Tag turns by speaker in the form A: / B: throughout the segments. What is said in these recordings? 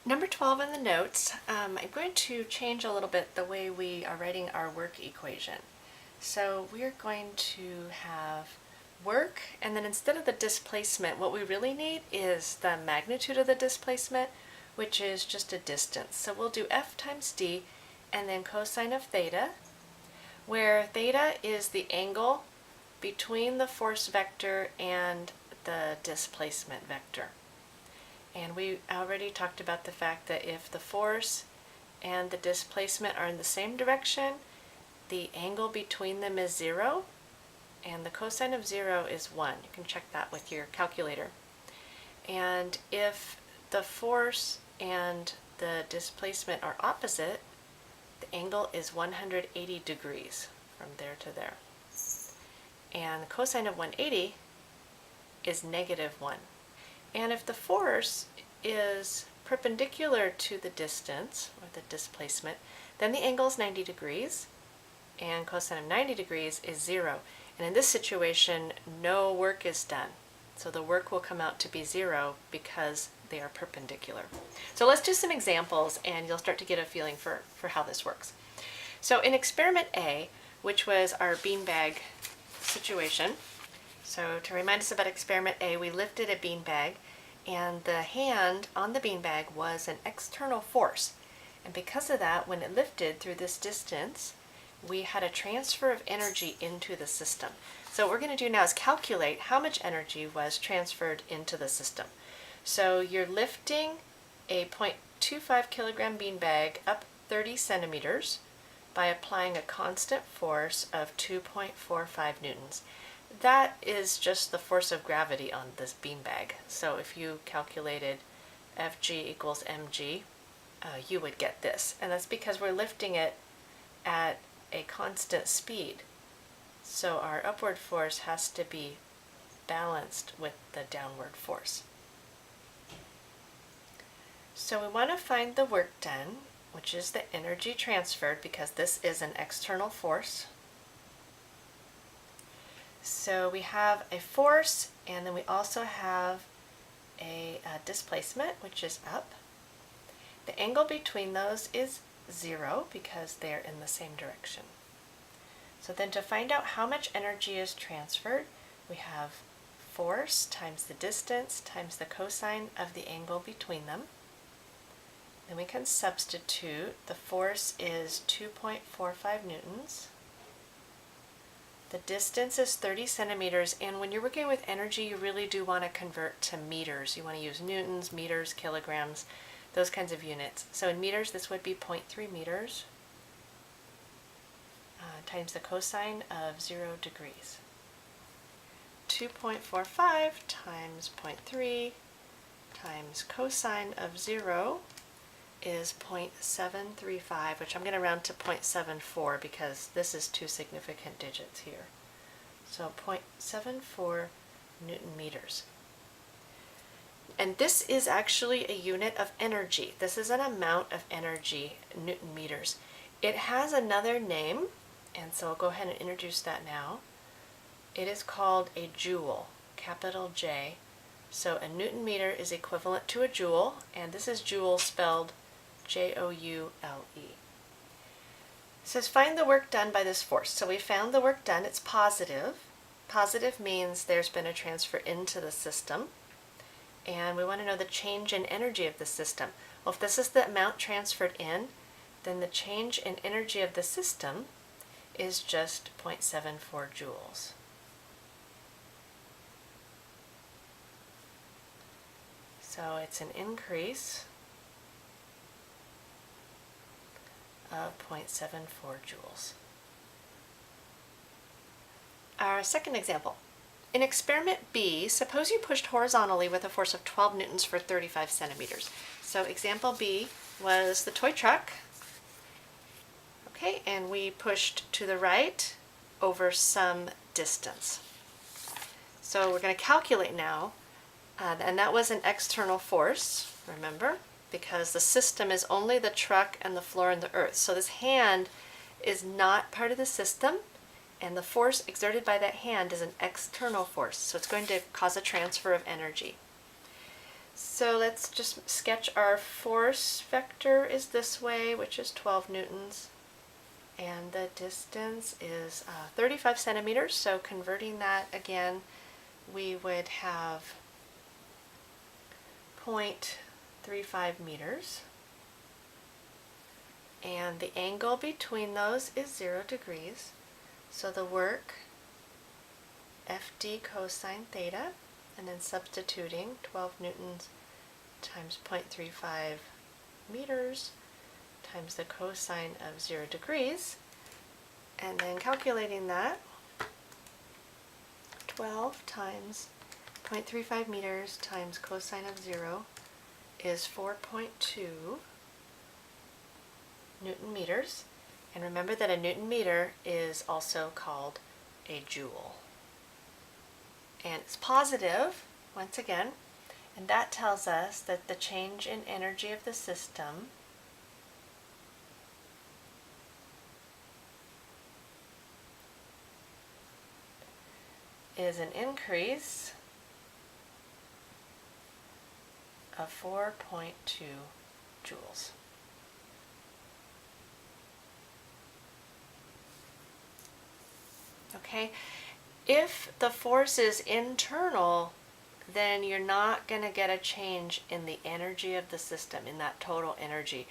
A: Number 12 in the notes, I'm going to change a little bit the way we are writing our work equation. So we are going to have work, and then instead of the displacement, what we really need is the magnitude of the displacement, which is just a distance. So we'll do F times D and then cosine of theta, where theta is the angle between the force vector and the displacement vector. And we already talked about the fact that if the force and the displacement are in the same direction, the angle between them is 0, and the cosine of 0 is 1. You can check that with your calculator. And if the force and the displacement are opposite, the angle is 180 degrees from there to there. And the cosine of 180 is -1. And if the force is perpendicular to the distance, or the displacement, then the angle is 90 degrees, and cosine of 90 degrees is 0. And in this situation, no work is done. So the work will come out to be 0 because they are perpendicular. So let's do some examples, and you'll start to get a feeling for how this works. So in experiment A, which was our beanbag situation, so to remind us about experiment A, we lifted a beanbag, and the hand on the beanbag was an external force. And because of that, when it lifted through this distance, we had a transfer of energy into the system. So what we're going to do now is calculate how much energy was transferred into the system. So you're lifting a 0.25 kilogram beanbag up 30 centimeters by applying a constant force of 2.45 newtons. That is just the force of gravity on this beanbag. So if you calculated Fg equals mg, you would get this. And that's because we're lifting it at a constant speed. So our upward force has to be balanced with the downward force. So we want to find the work done, which is the energy transferred, because this is an external force. So we have a force, and then we also have a displacement, which is up. The angle between those is 0 because they're in the same direction. So then to find out how much energy is transferred, we have force times the distance times the cosine of the angle between them. Then we can substitute. The force is 2.45 newtons. The distance is 30 centimeters, and when you're working with energy, you really do want to convert to meters. You want to use newtons, meters, kilograms, those kinds of units. So in meters, this would be 0.3 meters times the cosine of 0 degrees. 2.45 times 0.3 times cosine of 0 is 0.735, which I'm going to round to 0.74 because this is two significant digits here. So 0.74 Newton meters. And this is actually a unit of energy. This is an amount of energy, Newton meters. It has another name, and so I'll go ahead and introduce that now. It is called a joule, capital J. So a Newton meter is equivalent to a joule, and this is joule spelled J-O-U-L-E. It says find the work done by this force. So we found the work done. It's positive. Positive means there's been a transfer into the system. And we want to know the change in energy of the system. Well, if this is the amount transferred in, then the change in energy of the system is just 0.74 joules. So it's an increase of 0.74 joules. Our second example. In experiment B, suppose you pushed horizontally with a force of 12 newtons for 35 centimeters. So example B was the toy truck. Okay, and we pushed to the right over some distance. So we're going to calculate now, and that was an external force, remember, because the system is only the truck and the floor and the earth. So this hand is not part of the system, and the force exerted by that hand is an external force. So it's going to cause a transfer of energy. So let's just sketch our force vector is this way, which is 12 newtons. And the distance is 35 centimeters, so converting that again, we would have 0.35 meters. And the angle between those is 0 degrees. So the work, FD cosine theta, and then substituting 12 newtons times 0.35 meters times the cosine of 0 degrees, and then calculating that, 12 times 0.35 meters times cosine of 0 is 4.2 Newton meters. And remember that a Newton meter is also called a joule. And it's positive, once again, and that tells us that the change in energy of the system is an increase of 4.2 joules. Okay, if the force is internal, then you're not going to get a change in the energy of the system, in that total energy.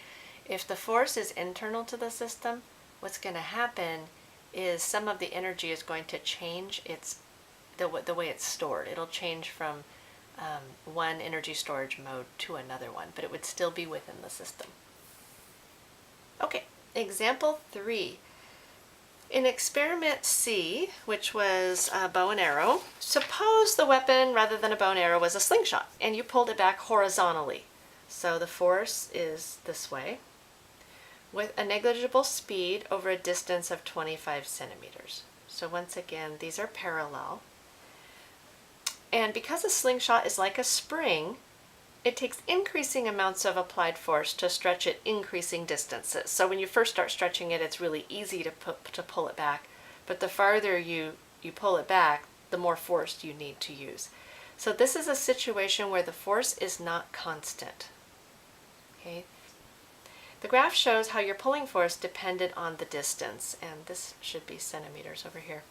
A: If the force is internal to the system, what's going to happen is some of the energy is going to change the way it's stored. It'll change from one energy storage mode to another one, but it would still be within the system. Okay, example 3. In experiment C, which was a bow and arrow, suppose the weapon, rather than a bow and arrow, was a slingshot, and you pulled it back horizontally. So the force is this way, with a negligible speed over a distance of 25 centimeters. So once again, these are parallel. And because a slingshot is like a spring, it takes increasing amounts of applied force to stretch it increasing distances. So when you first start stretching it, it's really easy to pull it back. But the farther you pull it back, the more force you need to use. So this is a situation where the force is not constant. Okay. The graph shows how your pulling force depended on the distance, and this should be centimeters over here.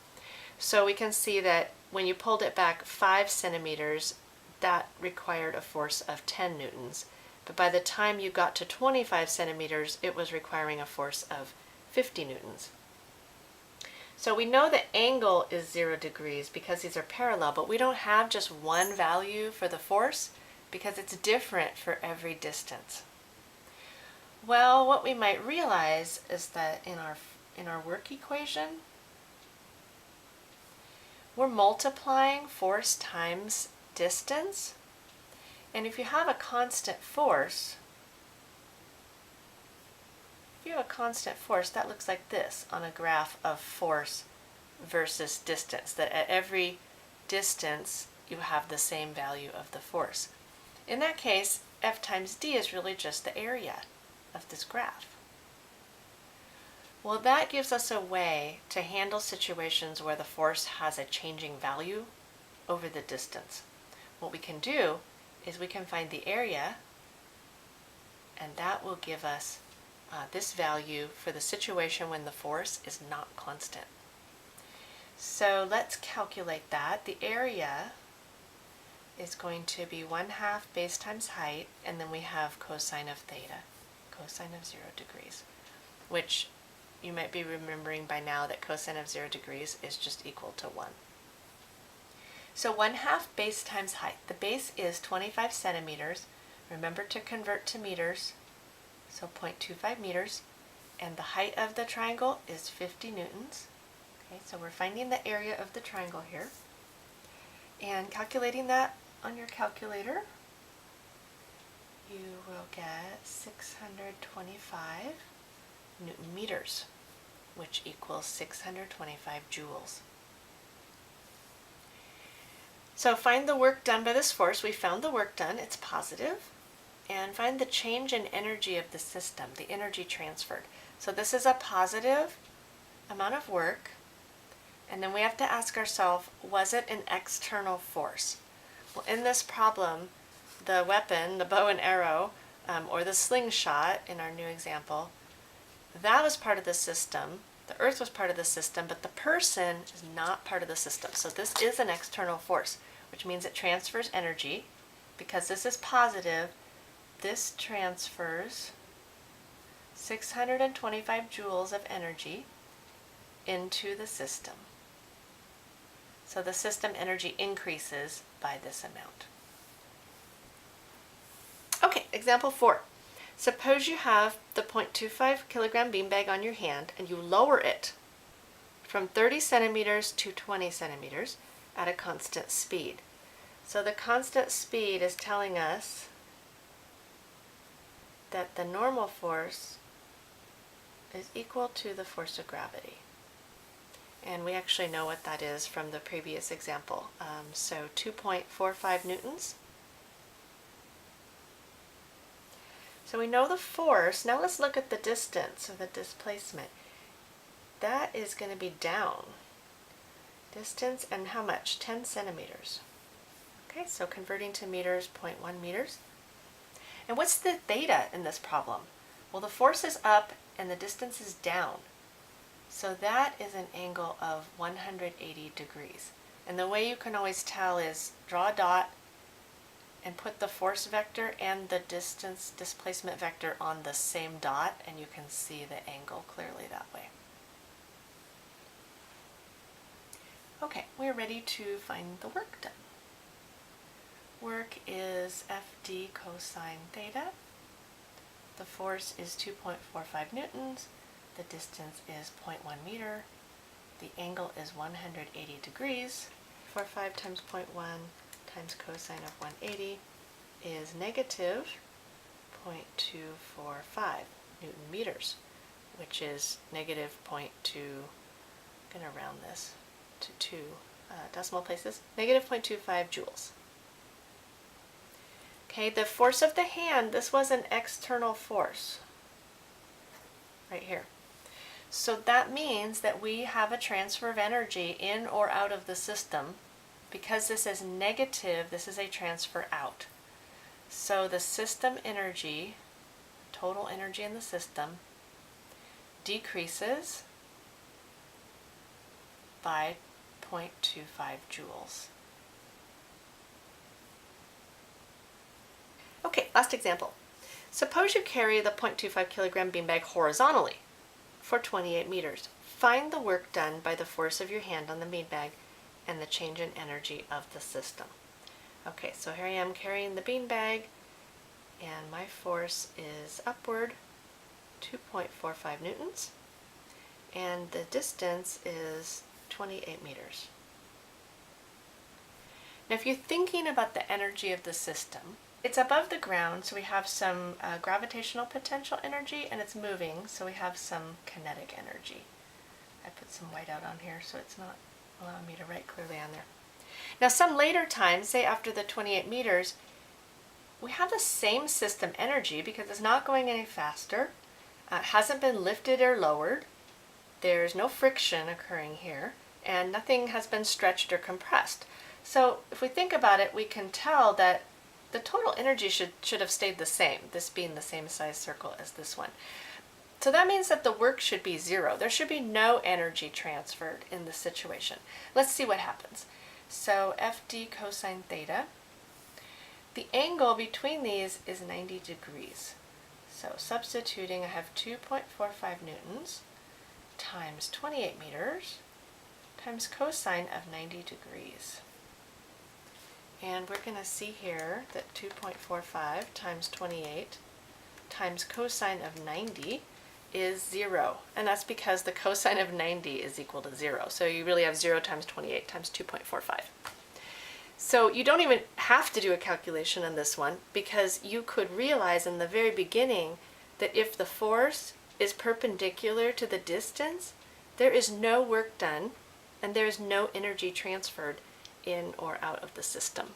A: So we can see that when you pulled it back 5 centimeters, that required a force of 10 newtons. But by the time you got to 25 centimeters, it was requiring a force of 50 newtons. So we know the angle is 0 degrees because these are parallel, but we don't have just one value for the force because it's different for every distance. Well, what we might realize is that in our work equation, we're multiplying force times distance. And if you have a constant force, that looks like this on a graph of force versus distance, that at every distance you have the same value of the force. In that case, F times D is really just the area of this graph. Well, that gives us a way to handle situations where the force has a changing value over the distance. What we can do is we can find the area, and that will give us this value for the situation when the force is not constant. So let's calculate that. The area is going to be 1/2 base times height, and then we have cosine of theta, cosine of 0 degrees, which you might be remembering by now that cosine of 0 degrees is just equal to 1. So 1/2 base times height. The base is 25 centimeters. Remember to convert to meters, so 0.25 meters. And the height of the triangle is 50 newtons. Okay, so we're finding the area of the triangle here. And calculating that on your calculator, you will get 625 Newton meters, which equals 625 joules. So find the work done by this force. We found the work done, it's positive. And find the change in energy of the system, the energy transferred. So this is a positive amount of work. And then we have to ask ourselves, was it an external force? Well, in this problem, the weapon, the bow and arrow, or the slingshot in our new example, that was part of the system. The earth was part of the system, but the person is not part of the system. So this is an external force, which means it transfers energy. Because this is positive, this transfers 625 joules of energy into the system. So the system energy increases by this amount. Okay, example 4. Suppose you have the 0.25 kilogram beanbag on your hand and you lower it from 30 centimeters to 20 centimeters at a constant speed. So the constant speed is telling us that the normal force is equal to the force of gravity. And we actually know what that is from the previous example. So 2.45 newtons. So we know the force. Now let's look at the distance or the displacement. That is going to be down. Distance and how much? 10 centimeters. Okay, so converting to meters, 0.1 meters. And what's the theta in this problem? Well, the force is up and the distance is down. So that is an angle of 180 degrees. And the way you can always tell is draw a dot and put the force vector and the distance displacement vector on the same dot, and you can see the angle clearly that way. Okay, we're ready to find the work done. Work is FD cosine theta. The force is 2.45 newtons. The distance is 0.1 meter. The angle is 180 degrees. 45 times 0.1 times cosine of 180 is negative 0.245 Newton meters, which is negative 0.2, I'm going to round this to 2 decimal places, negative 0.25 joules. Okay, the force of the hand, this was an external force right here. So that means that we have a transfer of energy in or out of the system. Because this is negative, this is a transfer out. So the system energy, total energy in the system, decreases by 0.25 joules. Okay, last example. Suppose you carry the 0.25 kilogram beanbag horizontally for 28 meters. Find the work done by the force of your hand on the beanbag and the change in energy of the system. Okay, so here I am carrying the beanbag, and my force is upward 2.45 newtons, and the distance is 28 meters. Now if you're thinking about the energy of the system, it's above the ground, so we have some gravitational potential energy, and it's moving, so we have some kinetic energy. I put some white out on here so it's not allowing me to write clearly on there. Now some later time, say after the 28 meters, we have the same system energy because it's not going any faster, hasn't been lifted or lowered, there's no friction occurring here, and nothing has been stretched or compressed. So if we think about it, we can tell that the total energy should have stayed the same, this being the same size circle as this one. So that means that the work should be zero. There should be no energy transferred in this situation. Let's see what happens. So FD cosine theta, the angle between these is 90 degrees. So substituting, I have 2.45 newtons times 28 meters times cosine of 90 degrees. And we're going to see here that 2.45 times 28 times cosine of 90 is 0, and that's because the cosine of 90 is equal to 0. So you really have 0 times 28 times 2.45. So you don't even have to do a calculation on this one, because you could realize in the very beginning that if the force is perpendicular to the distance, there is no work done and there is no energy transferred in or out of the system.